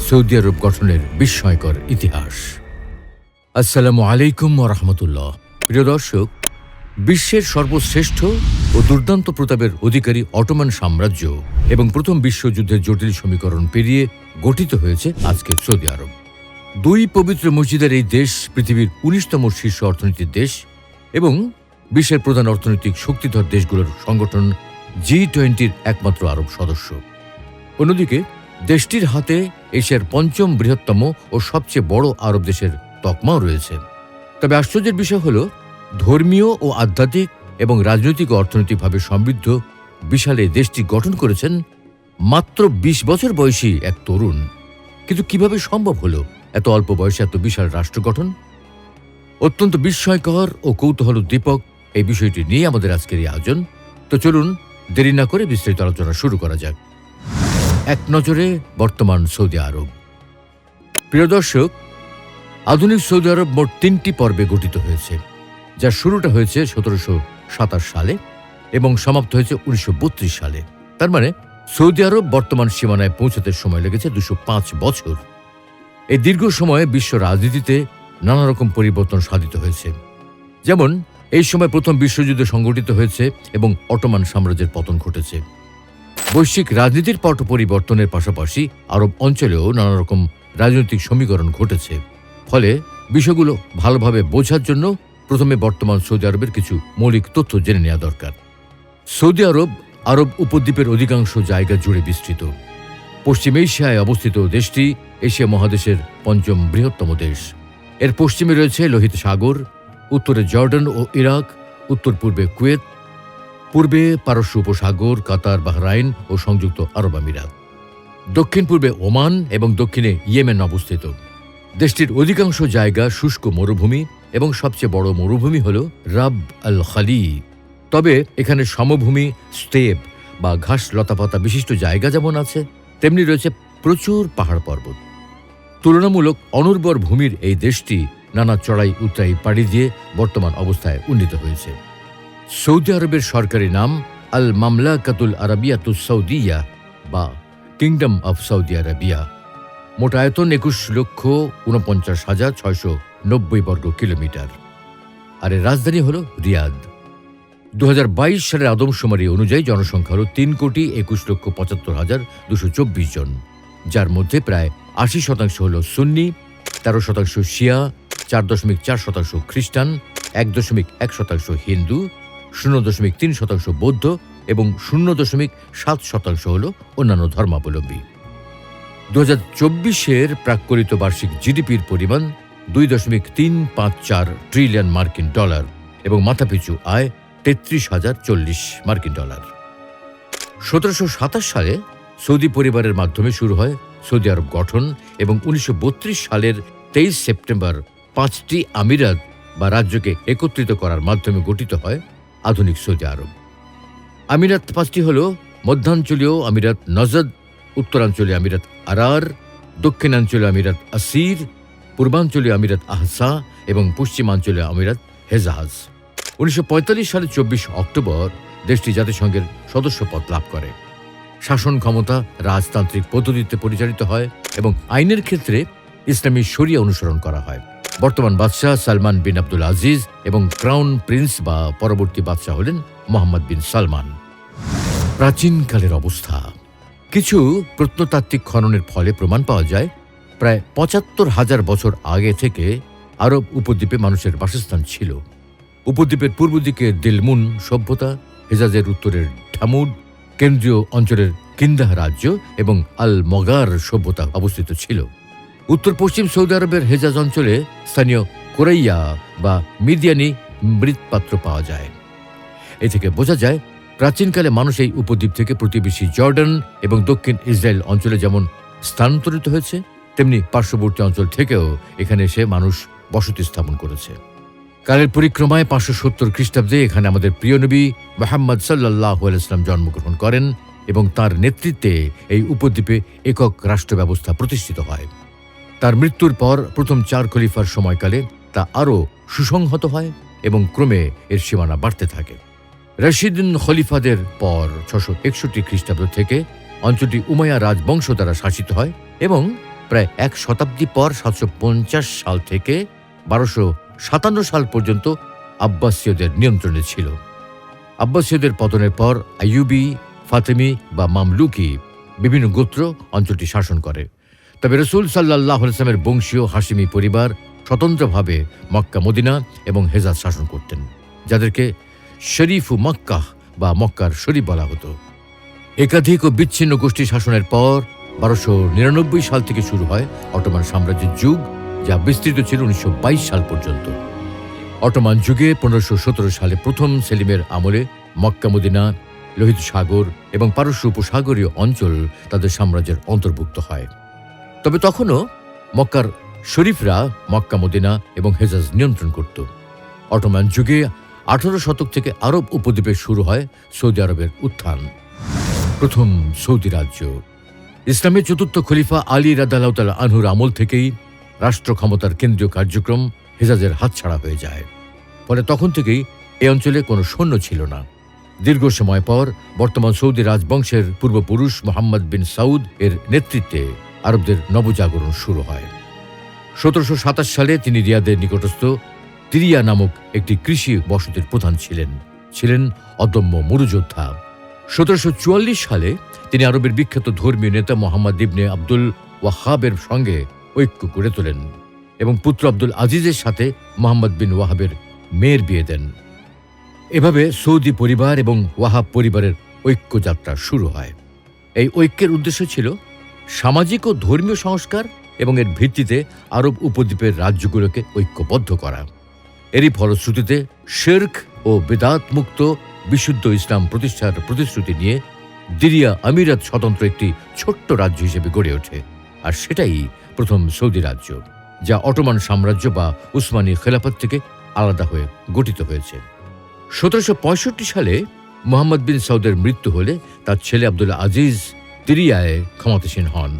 Saudi আরব গঠনের বিস্ময়কর ইতিহাস। আসসালামু আলাইকুম ওয়া রাহমাতুল্লাহ। প্রিয় দর্শক, বিশ্বের সর্বশ্রেষ্ঠ ও দুর্দান্ত প্রতাপের অধিকারী অটোমান সাম্রাজ্য এবং প্রথম বিশ্বযুদ্ধের জটিল সমীকরণ পেরিয়ে গঠিত হয়েছে আজকের সৌদি আরব। দুই পবিত্র মসজিদের এই দেশ পৃথিবীর ১৯তম শীর্ষ অর্থনীতির দেশ এবং বিশ্বের প্রধান অর্থনৈতিক শক্তিধর দেশগুলোর সংগঠন G20-র একমাত্র আরব সদস্য। অন্যদিকে দেশটির হাতে এশিয়ার পঞ্চম বৃহত্তম ও সবচেয়ে বড় আরব দেশের তকমাও রয়েছে। তবে আশ্চর্যের বিষয় হল, ধর্মীয় ও আধ্যাত্মিক এবং রাজনৈতিক ও অর্থনৈতিকভাবে সমৃদ্ধ বিশাল এই দেশটি গঠন করেছেন মাত্র ২০ বছর বয়সী এক তরুণ। কিন্তু কিভাবে সম্ভব হলো এত অল্প বয়সে এত বিশাল রাষ্ট্র গঠন? অত্যন্ত বিস্ময়কর ও কৌতূহলোদ্দীপক এই বিষয়টি নিয়ে আমাদের আজকের এই আয়োজন। তো চলুন দেরি না করে বিস্তারিত আলোচনা শুরু করা যাক। এক নজরে বর্তমান সৌদি আরব। প্রিয় দর্শক, আধুনিক সৌদি আরব মোট ৩টি পর্বে গঠিত হয়েছে, যার শুরুটা হয়েছে ১৭২৭ সালে এবং সমাপ্ত হয়েছে ১৯৩২ সালে। তার মানে সৌদি আরব বর্তমান সীমানায় পৌঁছাতে সময় লেগেছে ২০৫ বছর। এই দীর্ঘ সময়ে বিশ্ব রাজনীতিতে নানা রকম পরিবর্তন সাধিত হয়েছে। যেমন এই সময় প্রথম বিশ্বযুদ্ধ সংঘটিত হয়েছে এবং অটোমান সাম্রাজ্যের পতন ঘটেছে। বৈশ্বিক রাজনীতির পট পরিবর্তনের পাশাপাশি আরব অঞ্চলেও নানা রকম রাজনৈতিক সমীকরণ ঘটেছে। ফলে বিষয়গুলো ভালোভাবে বোঝার জন্য প্রথমে বর্তমান সৌদি আরবের কিছু মৌলিক তথ্য জেনে নেওয়া দরকার। সৌদি আরব আরব উপদ্বীপের অধিকাংশ জায়গা জুড়ে বিস্তৃত। পশ্চিম এশিয়ায় অবস্থিত দেশটি এশিয়া মহাদেশের পঞ্চম বৃহত্তম দেশ। এর পশ্চিমে রয়েছে লোহিত সাগর, উত্তরে জর্ডান ও ইরাক, উত্তর পূর্বে কুয়েত, পূর্বে পারস্য উপসাগর, কাতার, বাহরাইন ও সংযুক্ত আরব আমিরাত, দক্ষিণ পূর্বে ওমান এবং দক্ষিণে ইয়েমেন অবস্থিত। দেশটির অধিকাংশ জায়গা শুষ্ক মরুভূমি এবং সবচেয়ে বড় মরুভূমি হল রাব আল খালি। তবে এখানে সমভূমি, স্টেপ বা ঘাস লতাপাতা বিশিষ্ট জায়গা যেমন আছে, তেমনি রয়েছে প্রচুর পাহাড় পর্বত। তুলনামূলক অনুর্বর ভূমির এই দেশটি নানা চড়াই উতরাই পাড়ি দিয়ে বর্তমান অবস্থায় উন্নীত হয়েছে। সৌদি আরবের সরকারি নাম আল মামলাকাতুল আরাবিয়াতুস সৌদিয়া বা কিংডম অফ সৌদি আরাবিয়া। মোট আয়তন ২১,৪৯,৬৯০ বর্গ কিলোমিটার। আর এর রাজধানী হল রিয়াদ। ২০২২ সালের আদমশুমারি অনুযায়ী জনসংখ্যা হল ৩,২১,৭৫,২২৪ জন, যার মধ্যে প্রায় ৮০% হল সুন্নি, ১৩% শিয়া, ৪.৪% খ্রিস্টান, ১.১% হিন্দু, ০.৩% বৌদ্ধ এবং ০.৭% হল অন্যান্য ধর্মাবলম্বী। ২০২৪-এর প্রাক্কলিত বার্ষিক জিডিপির পরিমাণ ২.৩৫৪ ট্রিলিয়ন মার্কিন ডলার এবং মাথাপিছু আয় ৩৩,০৪০ মার্কিন ডলার। ১৭২৭ সালে সৌদি পরিবারের মাধ্যমে শুরু হয় সৌদি আরব গঠন এবং ১৯৩২ সালের ২৩ সেপ্টেম্বর ৫টি আমিরাত বা রাজ্যকে একত্রিত করার মাধ্যমে গঠিত হয় আধুনিক সৌদি আরব। আমিরাত ৫টি হল মধ্যাঞ্চলীয় আমিরাত নজদ, উত্তরাঞ্চলীয় আমিরাত আরার, দক্ষিণাঞ্চলীয় আমিরাত আসির, পূর্বাঞ্চলীয় আমিরাত আহসা এবং পশ্চিমাঞ্চলীয় আমিরাত হেজাজ। ১৯৪৫ সালের ২৪ অক্টোবর দেশটি জাতিসংঘের সদস্যপদ লাভ করে। শাসন ক্ষমতা রাজতান্ত্রিক পদ্ধতিতে পরিচালিত হয় এবং আইনের ক্ষেত্রে ইসলামী শরিয়া অনুসরণ করা হয়। বর্তমান বাদশাহ সালমান বিন আব্দুল আজিজ এবং ক্রাউন প্রিন্স বা পরবর্তী বাদশাহ হলেন মোহাম্মদ বিন সালমান। প্রাচীনকালের অবস্থা। কিছু প্রত্নতাত্ত্বিক খননের ফলে প্রমাণ পাওয়া যায় প্রায় ৭৫,০০০ বছর আগে থেকে আরব উপদ্বীপে মানুষের বাসস্থান ছিল। উপদ্বীপের পূর্ব দিকে দিলমুন সভ্যতা, হেজাজের উত্তরের ঢামুড, কেন্দ্রীয় অঞ্চলের কিন্দাহ রাজ্য এবং আল মগার সভ্যতা অবস্থিত ছিল। উত্তর পশ্চিম সৌদি আরবের হেজাজ অঞ্চলে স্থানীয় কোরাইয়া বা মিদিয়ানি মৃৎপাত্র পাওয়া যায়। এ থেকে বোঝা যায় প্রাচীনকালে মানুষ এই উপদ্বীপ থেকে প্রতিবেশী জর্ডান এবং দক্ষিণ ইসরায়েল অঞ্চলে যেমন স্থানান্তরিত হয়েছে, তেমনি পার্শ্ববর্তী অঞ্চল থেকেও এখানে এসে মানুষ বসতি স্থাপন করেছে। কালের পরিক্রমায় ৫৭০ খ্রিস্টাব্দে এখানে আমাদের প্রিয় নবী মুহাম্মদ সাল্লাল্লাহু আলাইহি ওয়াসাল্লাম জন্মগ্রহণ করেন এবং তার নেতৃত্বে এই উপদ্বীপে একক রাষ্ট্র ব্যবস্থা প্রতিষ্ঠিত হয়। তার মৃত্যুর পর প্রথম ৪ খলিফার সময়কালে তা আরও সুসংহত হয় এবং ক্রমে এর সীমানা বাড়তে থাকে। রশিদুন খলিফাদের পর ৬৬১ খ্রিস্টাব্দ থেকে অঞ্চলটি উমাইয়া রাজবংশ দ্বারা শাসিত হয় এবং প্রায় 1 শতাব্দী পর 750 সাল থেকে 1257 সাল পর্যন্ত আব্বাসীয়দের নিয়ন্ত্রণে ছিল। আব্বাসীয়দের পতনের পর আইয়ুবী, ফাতেমি বা মামলুকি বিভিন্ন গোত্র অঞ্চলটি শাসন করে। তবে রাসূল সাল্লাল্লাহু আলাইহি ওয়াসাল্লামের বংশীয় হাশিমি পরিবার স্বতন্ত্রভাবে মক্কা, মদিনা এবং হেজাজ শাসন করতেন, যাদেরকে শরীফু মক্কাহ বা মক্কার শরীফ বলা হতো। একাধিক ও বিচ্ছিন্ন গোষ্ঠী শাসনের পর 1299 সাল থেকে শুরু হয় অটোমান সাম্রাজ্যের যুগ, যা বিস্তৃত ছিল 1922 সাল পর্যন্ত। অটোমান যুগে 1517 সালে প্রথম সেলিমের আমলে মক্কা, মদিনা, লোহিত সাগর এবং পারস্য উপসাগরীয় অঞ্চল তাদের সাম্রাজ্যের অন্তর্ভুক্ত হয়। তবে তখনও মক্কার শরীফরা মক্কা, মদিনা এবং হেজাজ নিয়ন্ত্রণ করত। অটোমান যুগে 18 শতক থেকে আরব উপদ্বীপে শুরু হয় সৌদি আরবের উত্থান। প্রথম সৌদি রাজ্য। ইসলামের চতুর্থ খলিফা আলী রাদিয়াল্লাহু তাআলা আনহুর আমল থেকেই রাষ্ট্র ক্ষমতার কেন্দ্রীয় কার্যক্রম হেজাজের হাতছাড়া হয়ে যায়। ফলে তখন থেকেই এই অঞ্চলে কোনো সৈন্য ছিল না। দীর্ঘ সময় পর বর্তমান সৌদি রাজবংশের পূর্বপুরুষ মুহাম্মদ বিন সাউদ এর নেতৃত্বে আরবদের নবজাগরণ শুরু হয়। 1727 সালে তিনি রিয়াদের নিকটস্থ তিরিয়া নামক একটি কৃষি বসতির প্রধান ছিলেন অদম্য মরুযোদ্ধা। 1744 সালে তিনি আরবের বিখ্যাত ধর্মীয় নেতা মোহাম্মদ ইবনে আব্দুল ওয়াহাবের সঙ্গে ঐক্য গড়ে তোলেন এবং পুত্র আব্দুল আজিজের সাথে মোহাম্মদ বিন ওয়াহাবের মেয়ের বিয়ে দেন। এভাবে সৌদি পরিবার এবং ওয়াহাব পরিবারের ঐক্যযাত্রা শুরু হয়। এই ঐক্যের উদ্দেশ্য ছিল সামাজিক ও ধর্মীয় সংস্কার এবং এর ভিত্তিতে আরব উপদ্বীপের রাজ্যগুলোকে ঐক্যবদ্ধ করা। এরই ফলশ্রুতিতে শিরক ও বিদআত মুক্ত বিশুদ্ধ ইসলাম প্রতিষ্ঠার প্রতিশ্রুতি নিয়ে দিরিয়া আমিরাত স্বতন্ত্র একটি ছোট্ট রাজ্য হিসেবে গড়ে ওঠে, আর সেটাই প্রথম সৌদি রাজ্য, যা অটোমান সাম্রাজ্য বা উসমানী খেলাফত থেকে আলাদা হয়ে গঠিত হয়েছে। 1765 সালে মোহাম্মদ বিন সাউদের মৃত্যু হলে তার ছেলে আব্দুল আজিজ তিরিয়ায় ক্ষমতাসীন হন।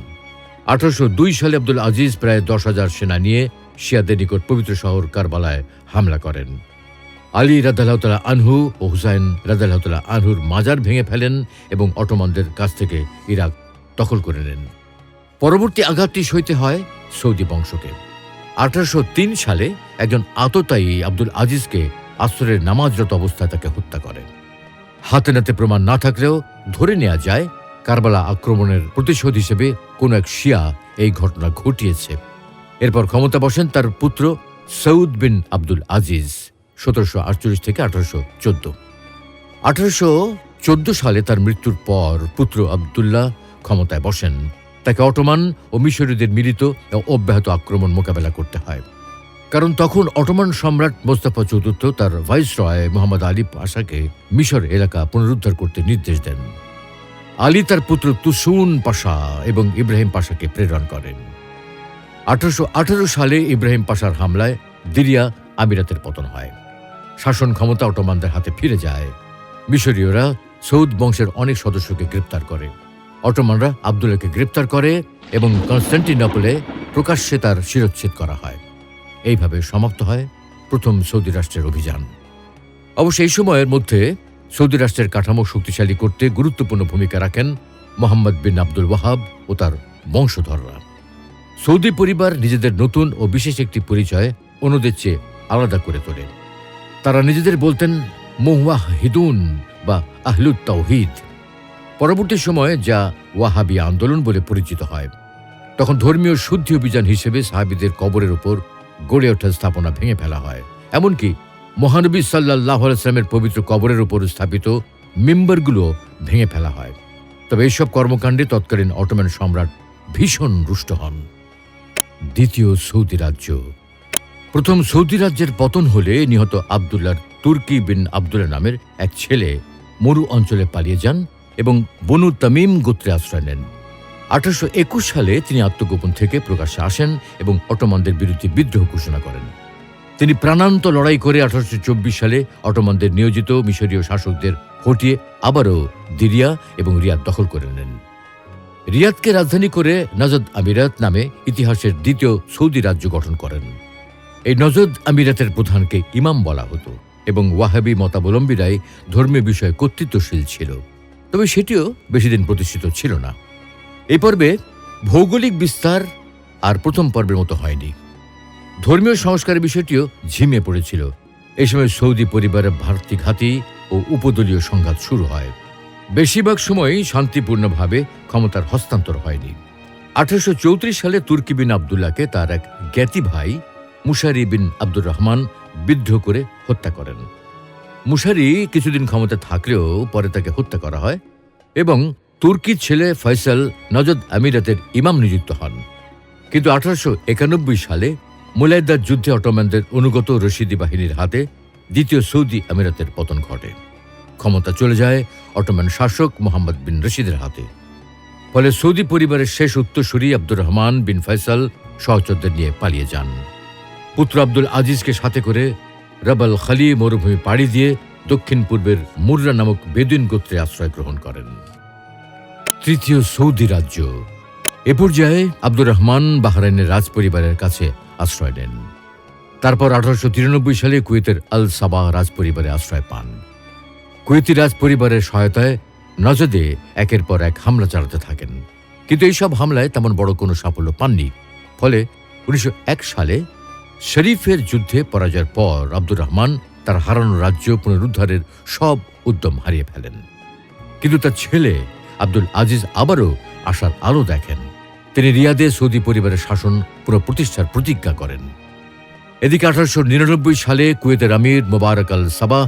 1802 সালে আব্দুল আজিজ প্রায় 10,000 সেনা নিয়ে শিয়াদের নিকট পবিত্র শহর কারবালায় হামলা করেন। আলী রাদিয়াল্লাহু তাআলা আনহু ও হুসাইন রাদিয়াল্লাহু তাআলা আনহুর মাজার ভেঙে ফেলেন এবং অটোমানদের কাছ থেকে ইরাক দখল করে নেন। পরবর্তী আঘাতটি সইতে হয় সৌদি বংশকে। 1803 সালে একজন আততায়ী আব্দুল আজিজকে আসরের নামাজরত অবস্থায় তাকে হত্যা করে। হাতে নাতে প্রমাণ না থাকলেও ধরে নেওয়া যায় কারবালা আক্রমণের প্রতিশোধ হিসেবে কোনো এক শিয়া এই ঘটনা ঘটিয়েছে। এরপর ক্ষমতা বসেন তার পুত্র সৌদ বিন আব্দুল আজিজ 1748 থেকে 1814। 1814 সালে তার মৃত্যুর পর পুত্র আবদুল্লাহ ক্ষমতায় বসেন। তাকে অটোমান ও মিশরীয়দের মিলিত ও অব্যাহত আক্রমণ মোকাবেলা করতে হয়, কারণ তখন অটোমান সম্রাট মোস্তাফা চতুর্থ তার ভাইসরয় মুহাম্মদ আলী পাশাকে মিশর এলাকা পুনরুদ্ধার করতে নির্দেশ দেন। আলী তার পুত্র তুসুন পাশা এবং ইব্রাহিম পাশাকে প্রেরণ করেন। 1818 সালে ইব্রাহিম পাশার হামলায় দিরিয়া আমিরাতের পতন হয়। শাসন ক্ষমতা অটোমানদের হাতে ফিরে যায়। মিশরীয়রা সৌদ বংশের অনেক সদস্যকে গ্রেপ্তার করে। অটোমানরা আবদুল্লাহকে গ্রেপ্তার করে এবং কনস্টান্টিনোপলে প্রকাশ্যে তার শিরচ্ছেদ করা হয়। এইভাবে সমাপ্ত হয় প্রথম সৌদি রাষ্ট্রের অভিযান। অবশ্য এই সময়ের মধ্যে সৌদি রাষ্ট্রের কাঠামো শক্তিশালী করতে গুরুত্বপূর্ণ ভূমিকা রাখেন মোহাম্মদ বিন আব্দুল ওয়াহাব ও তার বংশধররা। সৌদি পরিবার নিজেদের নতুন ও বিশেষ একটি পরিচয় অন্যদের চেয়ে আলাদা করে তোলে। তারা নিজেদের বলতেন মুওয়াহিদুন বা আহলুত তাওহীদ। পরবর্তী সময়ে যা ওয়াহাবি আন্দোলন বলে পরিচিত হয়। তখন ধর্মীয় শুদ্ধি অভিযান হিসেবে সাহাবীদের কবরের উপর গড়ে ওঠা স্থাপনা ভেঙে ফেলা হয়। এমনকি মহানবী সাল্লাল্লাহু আলাইহি ওয়াসাল্লামের পবিত্র কবরের উপর স্থাপিত মিম্বরগুলো ভেঙে ফেলা হয়। তবে এইসব কর্মকাণ্ডে তৎকালীন অটোমান সম্রাট ভীষণ রুষ্ট হন। দ্বিতীয় সৌদি রাজ্য। প্রথম সৌদি রাজ্যের পতন হলে নিহত আবদুল্লাহর তুর্কি বিন আবদুল্লাহ নামের এক ছেলে মরু অঞ্চলে পালিয়ে যান এবং বনু তামিম গোত্রে আশ্রয় নেন। 1821 সালে তিনি আত্মগোপন থেকে প্রকাশ্যে আসেন এবং অটোমানদের বিরুদ্ধে বিদ্রোহ ঘোষণা করেন। তিনি প্রাণান্ত লড়াই করে 1824 সালে অটোমানদের নিয়োজিত মিশরীয় শাসকদের হটিয়ে আবারও দিরিয়া এবং রিয়াদ দখল করে নেন। রিয়াদকে রাজধানী করে নজদ আমিরাত নামে ইতিহাসের দ্বিতীয় সৌদি রাজ্য গঠন করেন। এই নজদ আমিরাতের প্রধানকে ইমাম বলা হতো এবং ওয়াহাবি মতাবলম্বীরাই ধর্মীয় বিষয়ে কর্তৃত্বশীল ছিল। তবে সেটিও বেশিদিন প্রতিষ্ঠিত ছিল না। এই পর্বে ভৌগোলিক বিস্তার আর প্রথম পর্বের মতো হয়নি। ধর্মীয় সংস্কারের বিষয়টিও ঝিমিয়ে পড়েছিল। এই সময় সৌদি পরিবারের ভাতৃঘাতী ও উপদলীয় সংঘাত শুরু হয়। বেশিরভাগ সময়ই শান্তিপূর্ণভাবে ক্ষমতার হস্তান্তর হয়নি। 1834 সালে তুর্কি বিন আবদুল্লাহকে তার এক জ্ঞাতি ভাই মুশারি বিন আব্দুর রহমান বিদ্রোহ করে হত্যা করেন। মুশারি কিছুদিন ক্ষমতা থাকলেও পরে তাকে হত্যা করা হয় এবং তুর্কির ছেলে ফয়সাল নজদ আমিরাতের ইমাম নিযুক্ত হন। কিন্তু 1891 সালে মুলাইদার যুদ্ধে অটোম্যানদের অনুগত রশিদি বাহিনীর হাতে দ্বিতীয় সৌদি আমিরাতের পতন ঘটে। ক্ষমতা চলে যায় অটোম্যান শাসক মোহাম্মদ বিন রশিদের হাতে। ফলে সৌদি পরিবারের শেষ উত্তরসূরি আব্দুর রহমান বিন ফয়সাল সহচরদের নিয়ে পালিয়ে যান। পুত্র আব্দুল আজিজকে সাথে করে রাবাল খালি মরুভূমি পাড়ি দিয়ে দক্ষিণ পূর্বের মুর্রা নামক বেদুইন গোত্রে আশ্রয় গ্রহণ করেন। তৃতীয় সৌদি রাজ্য। এ পর্যায়ে আব্দুর রহমান বাহরাইনের রাজ পরিবারের কাছে আশ্রয় নেন। তারপর 1893 সালে কুয়েতের আল সাবাহ রাজ পরিবারে আশ্রয় পান। কুয়েতি রাজ পরিবারের সহায়তায় নজদে একের পর এক হামলা চালাতে থাকেন, কিন্তু এইসব হামলায় তেমন বড় কোনো সাফল্য পাননি। ফলে 1901 সালে শরীফের যুদ্ধে পরাজয়ের পর আব্দুর রহমান তার হারানো রাজ্য পুনরুদ্ধারের সব উদ্যম হারিয়ে ফেলেন। কিন্তু তার ছেলে আব্দুল আজিজ আবারও আশার আলো দেখেন। তিনি রিয়াদে সৌদি পরিবারের শাসন পুনঃপ্রতিষ্ঠার প্রতিজ্ঞা করেন। এদিকে 1899 সালে কুয়েতের আমির মোবারক আল সাবাহ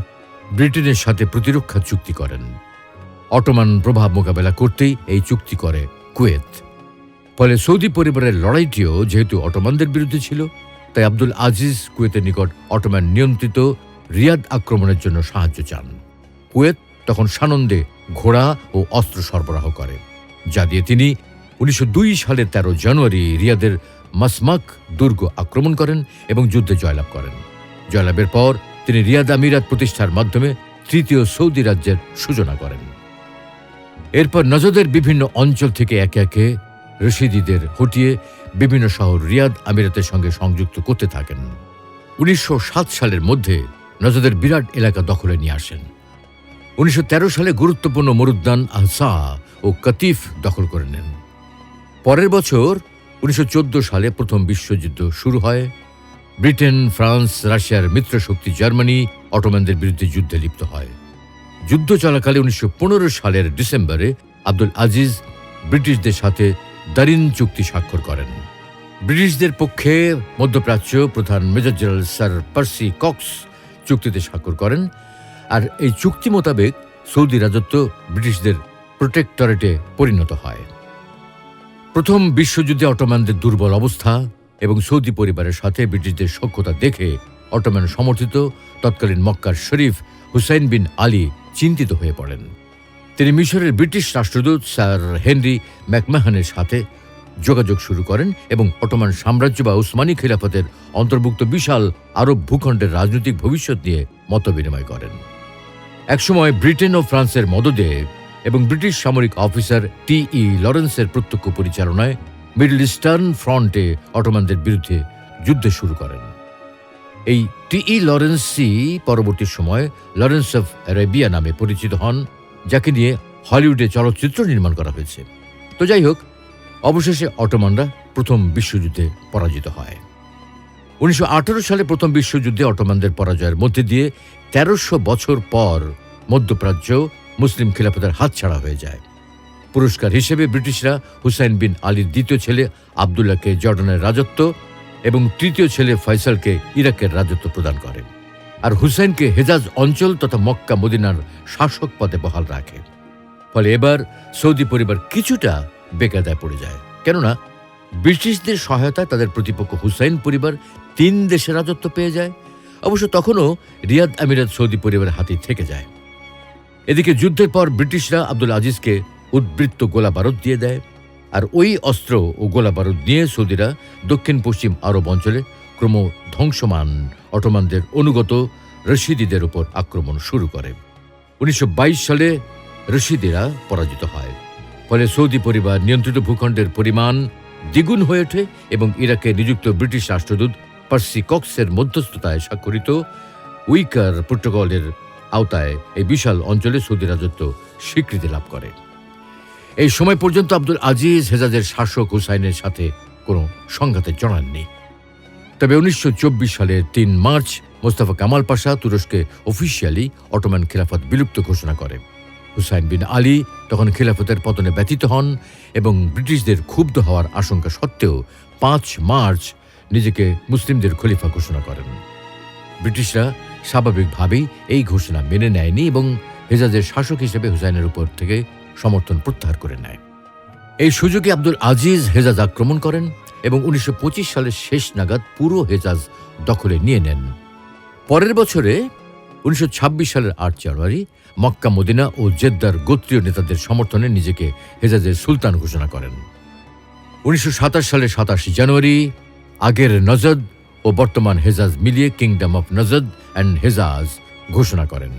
ব্রিটেনের সাথে প্রতিরক্ষা চুক্তি করেন। অটোমান প্রভাব মোকাবেলা করতেই এই চুক্তি করে কুয়েত। ফলে সৌদি পরিবারের লড়াইটিও যেহেতু অটোমানদের বিরুদ্ধে ছিল, তাই আব্দুল আজিজ কুয়েতের নিকট অটোমান নিয়ন্ত্রিত রিয়াদ আক্রমণের জন্য সাহায্য চান। কুয়েত তখন সানন্দে ঘোড়া ও অস্ত্র সরবরাহ করে, যা দিয়ে তিনি 1902 সালের 13 জানুয়ারি রিয়াদের মাসমাক দুর্গ আক্রমণ করেন এবং যুদ্ধে জয়লাভ করেন। জয়লাভের পর তিনি রিয়াদ আমিরাত প্রতিষ্ঠার মাধ্যমে তৃতীয় সৌদি রাজ্যের সূচনা করেন। এরপর নজদের বিভিন্ন অঞ্চল থেকে একে একে রশিদিদের হটিয়ে বিভিন্ন শহর রিয়াদ আমিরাতের সঙ্গে সংযুক্ত করতে থাকেন। 1907 সালের মধ্যে নজদের বিরাট এলাকা দখলে নিয়ে আসেন। 1913 সালে গুরুত্বপূর্ণ মরুদ্যান আহসা ও কাতিফ দখল করে নেন। পরের বছর 1914 সালে প্রথম বিশ্বযুদ্ধ শুরু হয়। ব্রিটেন, ফ্রান্স, রাশিয়ার মিত্রশক্তি জার্মানি অটোম্যানদের বিরুদ্ধে যুদ্ধে লিপ্ত হয়। যুদ্ধ চলাকালে 1915 সালের ডিসেম্বরে আব্দুল আজিজ ব্রিটিশদের সাথে দারিন চুক্তি স্বাক্ষর করেন। ব্রিটিশদের পক্ষে মধ্যপ্রাচ্য প্রধান major general sir Percy Cox চুক্তিতে স্বাক্ষর করেন, আর এই চুক্তি মোতাবেক সৌদি রাজত্ব ব্রিটিশদের প্রোটেক্টরেটে পরিণত হয়। প্রথম বিশ্বযুদ্ধে অটোম্যানদের দুর্বল অবস্থা এবং সৌদি পরিবারের সাথে ব্রিটিশদের সখ্যতা দেখে অটোম্যান সমর্থিত তৎকালীন মক্কার শরীফ হুসাইন বিন আলী চিন্তিত হয়ে পড়েন। তিনি মিশরের ব্রিটিশ রাষ্ট্রদূত স্যার হেনরি ম্যাকমাহানের সাথে যোগাযোগ শুরু করেন এবং অটোমান সাম্রাজ্য বা উসমানী খিলাফতের অন্তর্ভুক্ত বিশাল আরব ভূখণ্ডের রাজনৈতিক ভবিষ্যৎ নিয়ে মতবিনিময় করেন। একসময় ব্রিটেন ও ফ্রান্সের মদদে এবং ব্রিটিশ সামরিক অফিসার টি.ই. লরেন্সের প্রত্যক্ষ পরিচালনায় মিডল ইস্টার্ন ফ্রন্টে অটোমানদের বিরুদ্ধে যুদ্ধ শুরু করেন। এই টি.ই. লরেন্সই পরবর্তী সময় লরেন্স অফ অ্যারেবিয়া নামে পরিচিত হন, যাকে নিয়ে হলিউডে চলচ্চিত্র নির্মাণ করা হয়েছে। তো যাই হোক, অবশেষে অটোমানরা প্রথম বিশ্বযুদ্ধে পরাজিত হয়। 1918 সালে প্রথম বিশ্বযুদ্ধে অটোমানদের পরাজয়ের মধ্যে দিয়ে 1300 বছর পর মধ্যপ্রাচ্য মুসলিম খিলাফতের হাতছাড়া হয়ে যায়। পুরস্কার হিসেবে ব্রিটিশরা হুসাইন বিন আলীর দ্বিতীয় ছেলে আবদুল্লাহকে জর্ডানের রাজত্ব এবং তৃতীয় ছেলে ফয়সালকে ইরাকের রাজত্ব প্রদান করে, আর হুসাইনকে হেজাজ অঞ্চল তথা মক্কা মদিনার শাসক পদে বহাল রাখে। ফলে এবার সৌদি পরিবার কিছুটা বেকায়দায় পড়ে যায়, কেননা ব্রিটিশদের সহায়তায় তাদের প্রতিপক্ষ হুসাইন পরিবার 3 দেশে রাজত্ব পেয়ে যায়। অবশ্য তখনও রিয়াদ আমিরাত সৌদি পরিবারের হাতেই থেকে যায়। এদিকে যুদ্ধের পর ব্রিটিশরা আব্দুল আজিজকে উদ্বৃত্ত গোলা বারুদ দিয়ে দেয়, আর ওই অস্ত্র ও গোলা বারুদ নিয়ে সৌদিরা দক্ষিণ পশ্চিম আরব অঞ্চলে ক্রম ধ্বংসমান অটোমানদের অনুগত রশিদিদের উপর আক্রমণ শুরু করে। 1922 সালে রশিদিরা পরাজিত হয়। ফলে সৌদি পরিবার নিয়ন্ত্রিত ভূখণ্ডের পরিমাণ দ্বিগুণ হয়ে ওঠে এবং ইরাকে নিযুক্ত ব্রিটিশ রাষ্ট্রদূত পার্সি কক্সের মধ্যস্থতায় স্বাক্ষরিত উইকার প্রোটোকলের আওতায় এই বিশাল অঞ্চলে সৌদি রাজত্ব স্বীকৃতি লাভ করে। এই সময় পর্যন্ত আব্দুল আজিজ হেজাজের শাসক হুসাইনের সাথে কোনো সংঘাতে জড়াননি। তবে 1924 সালের 3 মার্চ মোস্তফা কামাল পাশা তুরস্কে অফিসিয়ালি অটোমান খিলাফত বিলুপ্ত ঘোষণা করে। হুসাইন বিন আলী তখন খিলাফতের পতনে ব্যথিত হন এবং ব্রিটিশদের ক্ষুব্ধ হওয়ার আশঙ্কা সত্ত্বেও 5 মার্চ নিজেকে মুসলিমদের খলিফা ঘোষণা করেন। ব্রিটিশরা স্বাভাবিকভাবেই এই ঘোষণা মেনে নেয়নি এবং হেজাজের শাসক হিসেবে হুসাইনের উপর থেকে সমর্থন প্রত্যাহার করে নেয়। এই সুযোগে আব্দুল আজিজ হেজাজ আক্রমণ করেন এবং 1925 সালের শেষ নাগাদ পুরো হেজাজ দখলে নিয়ে নেন। পরের বছরে 1926 সালের 8 জানুয়ারি মক্কা, মদিনা ও জেদ্দার গোত্রীয় নেতাদের সমর্থনে নিজেকে হেজাজের সুলতান ঘোষণা করেন। 1927 সালের 27 জানুয়ারি আগের নজদ ও বর্তমান হেজাজ মিলিয়ে kingdom of Najd and Hejaz ঘোষণা করেন।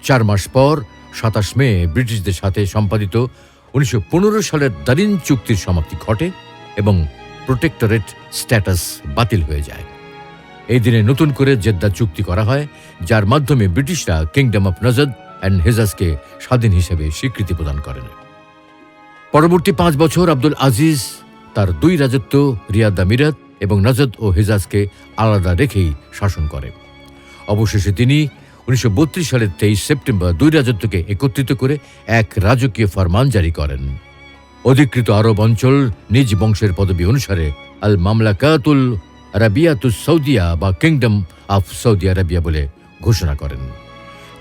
4 মাস পর 27 মে ব্রিটিশদের সাথে সম্পাদিত 1915 সালের দারিন চুক্তির সমাপ্তি ঘটে এবং প্রোটেক্টরেট স্ট্যাটাস বাতিল হয়ে যায়। এই দিনে নতুন করে জেদ্দা চুক্তি করা হয়, যার মাধ্যমে ব্রিটিশরা কিংডম অফ নজদ অ্যান্ড হেজাজকে স্বাধীন হিসেবে স্বীকৃতি প্রদান করেন। পরবর্তী 5 বছর আব্দুল আজিজ তার 2 রাজত্ব রিয়াদ আমিরাত এবং নজদ ও হেজাজকে আলাদা রেখেই শাসন করে। অবশেষে তিনি 1932 সালের 23 সেপ্টেম্বর 2 রাজত্বকে একত্রিত করে এক রাজকীয় ফরমান জারি করেন। অধিকৃত আরব অঞ্চল নিজ বংশের পদবি অনুসারে আল মামলাকাতুল আরাবিয়াতুস সৌদিয়া বা কিংডম অফ সৌদি আরবিয়া বলে ঘোষণা করেন।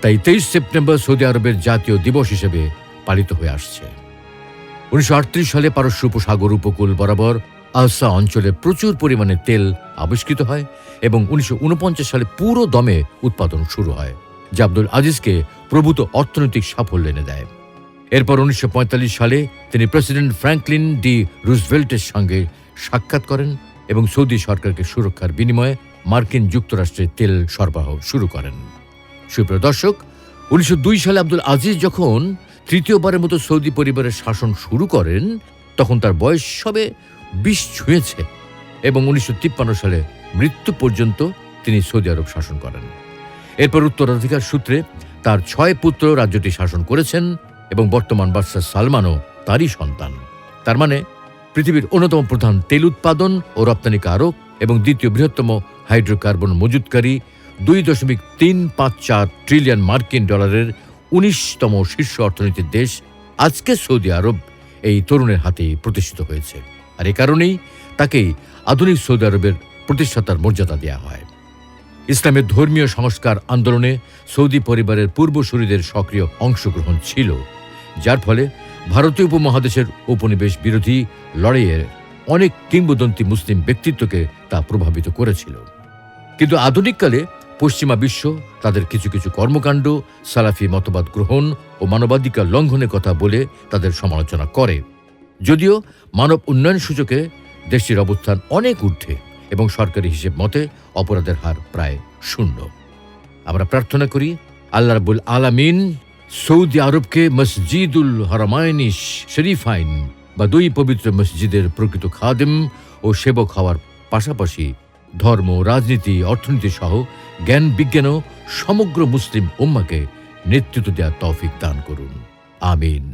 তাই 23 সেপ্টেম্বর সৌদি আরবের জাতীয় দিবস হিসেবে পালিত হয়ে আসছে। 1938 সালে পারস্য উপসাগর উপকূল বরাবর আহসা অঞ্চলে প্রচুর পরিমাণে তেল আবিষ্কৃত হয় এবং 1949 সালে পুরো দমে উৎপাদন শুরু হয়, যা আব্দুল আজিজকে প্রভূত অর্থনৈতিক সাফল্য এনে দেয়। এরপর 1945 সালে তিনি প্রেসিডেন্ট ফ্র্যাঙ্কলিন ডি রুজভেল্টের সঙ্গে সাক্ষাৎ করেন এবং সৌদি সরকারকে সুরক্ষার বিনিময়ে মার্কিন যুক্তরাষ্ট্রে তেল সরবরাহ শুরু করেন। সুপ্রিয় দর্শক, 1902 সালে আব্দুল আজিজ যখন তৃতীয়বারের মতো সৌদি পরিবারের শাসন শুরু করেন, তখন তার বয়স সবে 20 ছুঁয়েছে এবং 1953 সালে মৃত্যু পর্যন্ত তিনি সৌদি আরব শাসন করেন। এরপর উত্তরাধিকার সূত্রে তার 6 পুত্র রাজ্যটি শাসন করেছেন এবং বর্তমান বাদশাহ সালমানও তারই সন্তান। তার মানে পৃথিবীর অন্যতম প্রধান তেল উৎপাদন ও রপ্তানিকারক এবং দ্বিতীয় বৃহত্তম হাইড্রোকার্বন মজুতকারী 2.354 ট্রিলিয়ন মার্কিন ডলারের 19তম শীর্ষ অর্থনীতির দেশ আজকে সৌদি আরব এই তরুণের হাতে প্রতিষ্ঠিত হয়েছে। আর এ কারণেই তাকেই আধুনিক সৌদি আরবের প্রতিষ্ঠাতার মর্যাদা দেওয়া হয়। ইসলামের ধর্মীয় সংস্কার আন্দোলনে সৌদি পরিবারের পূর্বসূরিদের সক্রিয় অংশগ্রহণ ছিল, যার ফলে ভারতীয় উপমহাদেশের উপনিবেশ বিরোধী লড়াইয়ের অনেক কিংবদন্তি মুসলিম ব্যক্তিত্বকে তা প্রভাবিত করেছিল। কিন্তু আধুনিককালে পশ্চিমা বিশ্ব তাদের কিছু কিছু কর্মকাণ্ড, সালাফি মতবাদ গ্রহণ ও মানবাধিকার লঙ্ঘনের কথা বলে তাদের সমালোচনা করে। যদিও মানব উন্নয়ন সূচকে দেশটির অবস্থান অনেক ঊর্ধ্বে এবং সরকারি হিসেব মতে অপরাধের হার প্রায় 0। আমরা প্রার্থনা করি আল্লাহ রাব্বুল আলামিন সৌদি আরবকে মসজিদুল হারামাইন শরীফাইন বা 2 পবিত্র মসজিদের প্রকৃত খাদেম ও সেবক হওয়ার পাশাপাশি ধর্ম, রাজনীতি, অর্থনীতি সহ জ্ঞান বিজ্ঞানও সমগ্র মুসলিম উম্মাহকে নেতৃত্ব দেওয়ার তৌফিক দান করুন। আমিন।